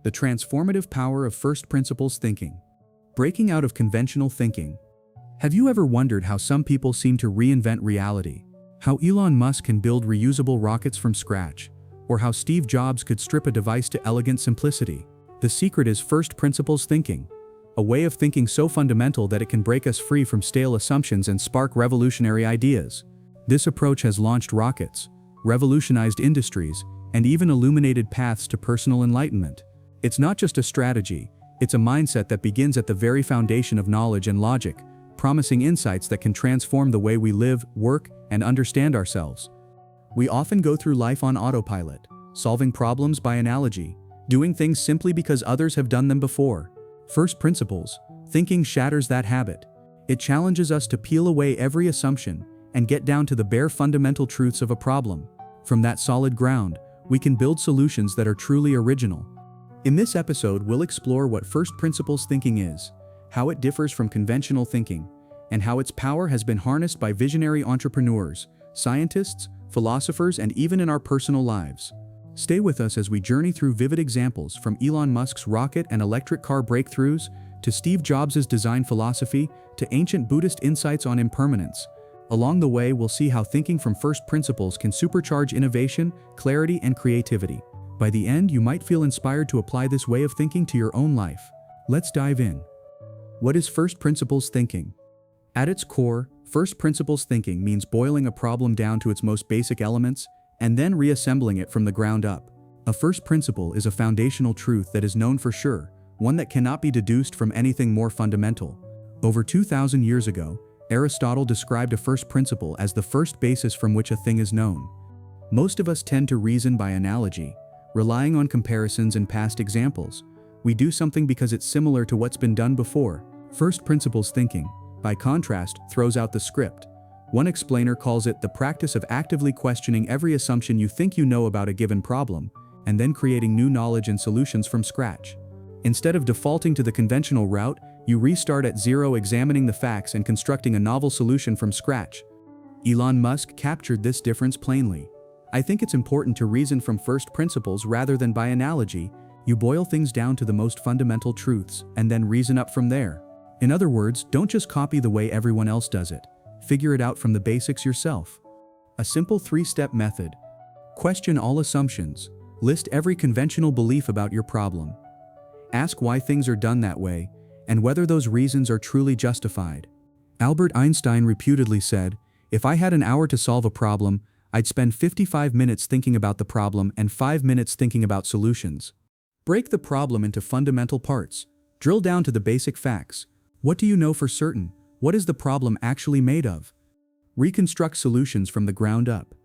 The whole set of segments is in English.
The transformative power of first principles thinking. Breaking out of conventional thinking. Have you ever wondered how some people seem to reinvent reality? How Elon Musk can build reusable rockets from scratch? Or how Steve Jobs could strip a device to elegant simplicity? The secret is first principles thinking. A way of thinking so fundamental that it can break us free from stale assumptions and spark revolutionary ideas. This approach has launched rockets, revolutionized industries, and even illuminated paths to personal enlightenment. It's not just a strategy, it's a mindset that begins at the very foundation of knowledge and logic, promising insights that can transform the way we live, work, and understand ourselves. We often go through life on autopilot, solving problems by analogy, doing things simply because others have done them before. First principles thinking shatters that habit. It challenges us to peel away every assumption and get down to the bare fundamental truths of a problem. From that solid ground, we can build solutions that are truly original. In this episode, we'll explore what first principles thinking is, how it differs from conventional thinking, and how its power has been harnessed by visionary entrepreneurs, scientists, philosophers, and even in our personal lives. Stay with us as we journey through vivid examples from Elon Musk's rocket and electric car breakthroughs, to Steve Jobs' design philosophy, to ancient Buddhist insights on impermanence. Along the way, we'll see how thinking from first principles can supercharge innovation, clarity, and creativity. By the end, you might feel inspired to apply this way of thinking to your own life. Let's dive in. What is first principles thinking? At its core, first principles thinking means boiling a problem down to its most basic elements and then reassembling it from the ground up. A first principle is a foundational truth that is known for sure, one that cannot be deduced from anything more fundamental. Over 2,000 years ago, Aristotle described a first principle as the first basis from which a thing is known. Most of us tend to reason by analogy, relying on comparisons and past examples. We do something because it's similar to what's been done before. First principles thinking, by contrast, throws out the script. One explainer calls it the practice of actively questioning every assumption you think you know about a given problem, and then creating new knowledge and solutions from scratch. Instead of defaulting to the conventional route, you restart at zero, examining the facts and constructing a novel solution from scratch. Elon Musk captured this difference plainly. I think it's important to reason from first principles rather than by analogy. You boil things down to the most fundamental truths and then reason up from there. In other words, don't just copy the way everyone else does it. Figure it out from the basics yourself. A simple three-step method. Question all assumptions. List every conventional belief about your problem. Ask why things are done that way, and whether those reasons are truly justified. Albert Einstein reputedly said, "If I had an hour to solve a problem, I'd spend 55 minutes thinking about the problem and 5 minutes thinking about solutions." Break the problem into fundamental parts. Drill down to the basic facts. What do you know for certain? What is the problem actually made of? Reconstruct solutions from the ground up.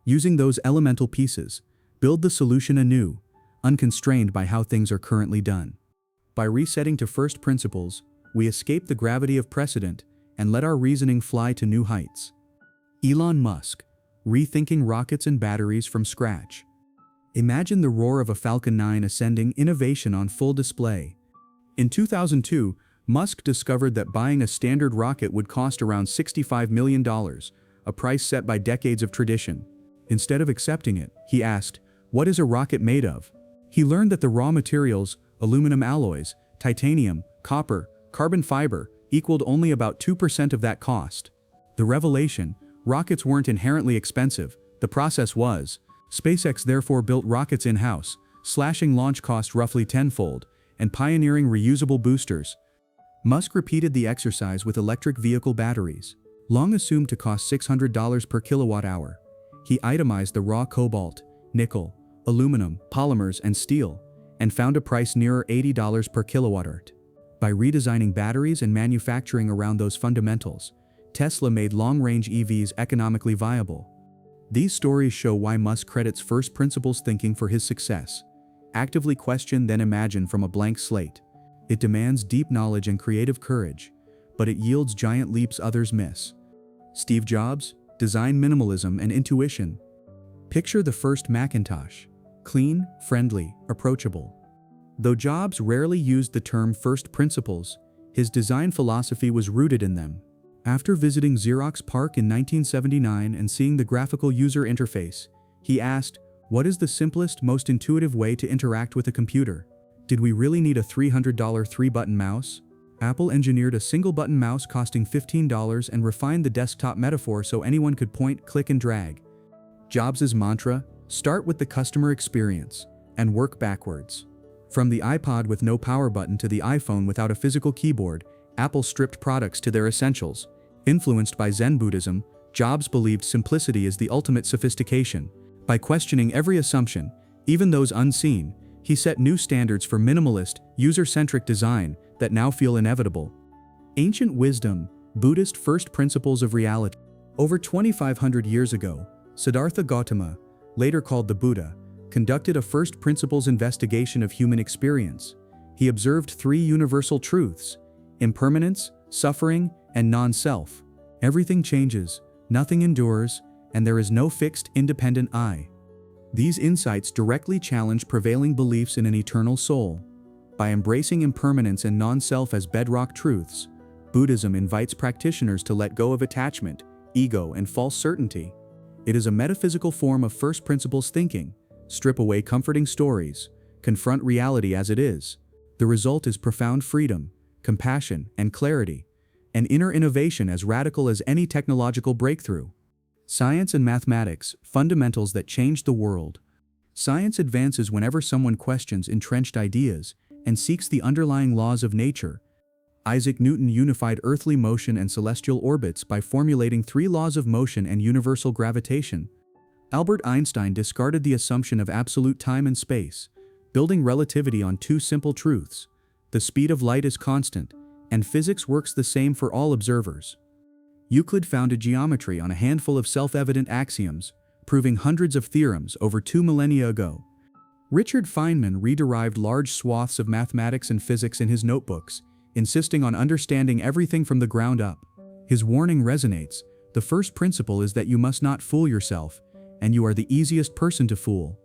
Using those elemental pieces, build the solution anew, unconstrained by how things are currently done. By resetting to first principles, we escape the gravity of precedent and let our reasoning fly to new heights. Elon Musk, rethinking rockets and batteries from scratch. Imagine the roar of a Falcon 9 ascending, innovation on full display. In 2002, Musk discovered that buying a standard rocket would cost around $65 million, a price set by decades of tradition. Instead of accepting it, he asked, "What is a rocket made of?" He learned that the raw materials, aluminum alloys, titanium, copper, carbon fiber, equaled only about 2% of that cost. The revelation: rockets weren't inherently expensive, the process was. SpaceX therefore built rockets in-house, slashing launch cost roughly tenfold, and pioneering reusable boosters. Musk repeated the exercise with electric vehicle batteries. Long assumed to cost $600 per kilowatt-hour, he itemized the raw cobalt, nickel, aluminum, polymers, and steel, and found a price nearer $80 per kilowatt-hour. By redesigning batteries and manufacturing around those fundamentals, Tesla made long-range EVs economically viable. These stories show why Musk credits first principles thinking for his success. Actively question, then imagine from a blank slate. It demands deep knowledge and creative courage, but it yields giant leaps others miss. Steve Jobs, design minimalism and intuition. Picture the first Macintosh. Clean, friendly, approachable. Though Jobs rarely used the term first principles, his design philosophy was rooted in them. After visiting Xerox PARC in 1979 and seeing the graphical user interface, he asked, "What is the simplest, most intuitive way to interact with a computer?" Did we really need a $300 three-button mouse? Apple engineered a single-button mouse costing $15 and refined the desktop metaphor so anyone could point, click, and drag. Jobs' mantra: start with the customer experience and work backwards. From the iPod with no power button to the iPhone without a physical keyboard, Apple stripped products to their essentials. Influenced by Zen Buddhism, Jobs believed simplicity is the ultimate sophistication. By questioning every assumption, even those unseen, he set new standards for minimalist, user-centric design that now feel inevitable. Ancient wisdom, Buddhist first principles of reality. Over 2,500 years ago, Siddhartha Gautama, later called the Buddha, conducted a first principles investigation of human experience. He observed three universal truths: impermanence, suffering, and non-self. Everything changes, nothing endures, and there is no fixed, independent I. These insights directly challenge prevailing beliefs in an eternal soul. By embracing impermanence and non-self as bedrock truths, Buddhism invites practitioners to let go of attachment, ego, and false certainty. It is a metaphysical form of first principles thinking. Strip away comforting stories, confront reality as it is. The result is profound freedom, compassion, and clarity, an inner innovation as radical as any technological breakthrough. Science and mathematics, fundamentals that change the world. Science advances whenever someone questions entrenched ideas and seeks the underlying laws of nature. Isaac Newton unified earthly motion and celestial orbits by formulating three laws of motion and universal gravitation. Albert Einstein discarded the assumption of absolute time and space, building relativity on two simple truths: the speed of light is constant, and physics works the same for all observers. Euclid founded geometry on a handful of self-evident axioms, proving hundreds of theorems over 2 millennia ago. Richard Feynman re-derived large swaths of mathematics and physics in his notebooks, insisting on understanding everything from the ground up. His warning resonates: the first principle is that you must not fool yourself, and you are the easiest person to fool.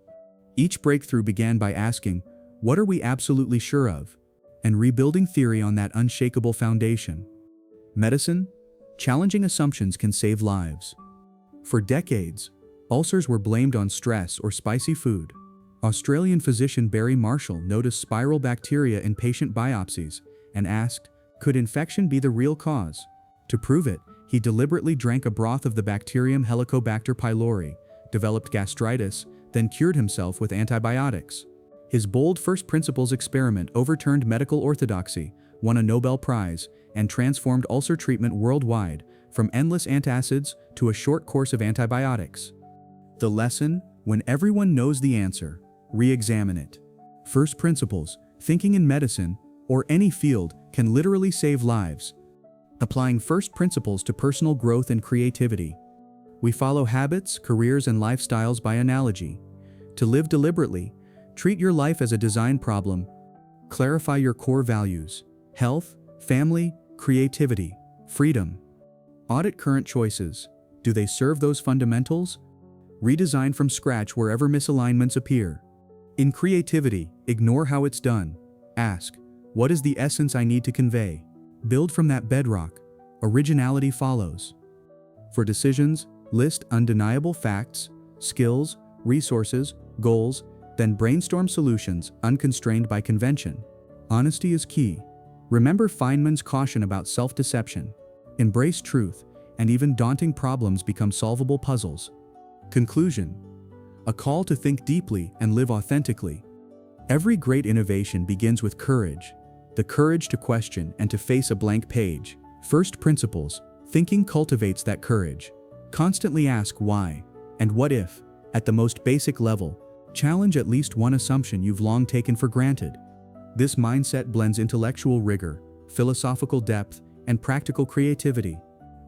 Each breakthrough began by asking, what are we absolutely sure of? And rebuilding theory on that unshakable foundation. Medicine? Challenging assumptions can save lives. For decades, ulcers were blamed on stress or spicy food. Australian physician Barry Marshall noticed spiral bacteria in patient biopsies and asked, could infection be the real cause? To prove it, he deliberately drank a broth of the bacterium Helicobacter pylori, developed gastritis, then cured himself with antibiotics. His bold first principles experiment overturned medical orthodoxy, won a Nobel Prize, and transformed ulcer treatment worldwide, from endless antacids to a short course of antibiotics. The lesson: when everyone knows the answer, re-examine it. First principles, thinking in medicine, or any field, can literally save lives. Applying first principles to personal growth and creativity. We follow habits, careers, and lifestyles by analogy. To live deliberately, treat your life as a design problem. Clarify your core values: health, family, creativity, freedom. Audit current choices. Do they serve those fundamentals? Redesign from scratch wherever misalignments appear. In creativity, ignore how it's done. Ask, what is the essence I need to convey? Build from that bedrock. Originality follows. For decisions, list undeniable facts, skills, resources, goals, then brainstorm solutions unconstrained by convention. Honesty is key. Remember Feynman's caution about self-deception. Embrace truth, and even daunting problems become solvable puzzles. Conclusion: a call to think deeply and live authentically. Every great innovation begins with courage. The courage to question and to face a blank page. First principles, thinking cultivates that courage. Constantly ask why and what if. At the most basic level, challenge at least one assumption you've long taken for granted. This mindset blends intellectual rigor, philosophical depth, and practical creativity.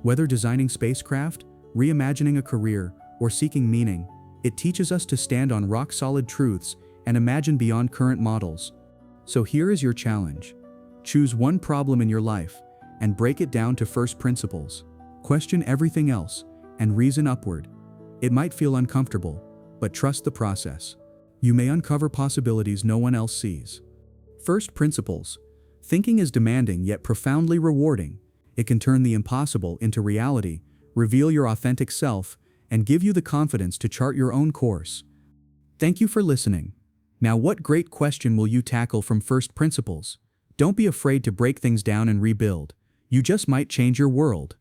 Whether designing spacecraft, reimagining a career, or seeking meaning, it teaches us to stand on rock-solid truths and imagine beyond current models. So here is your challenge. Choose one problem in your life and break it down to first principles. Question everything else and reason upward. It might feel uncomfortable, but trust the process. You may uncover possibilities no one else sees. First principles. Thinking is demanding yet profoundly rewarding. It can turn the impossible into reality, reveal your authentic self, and give you the confidence to chart your own course. Thank you for listening. Now, what great question will you tackle from first principles? Don't be afraid to break things down and rebuild. You just might change your world.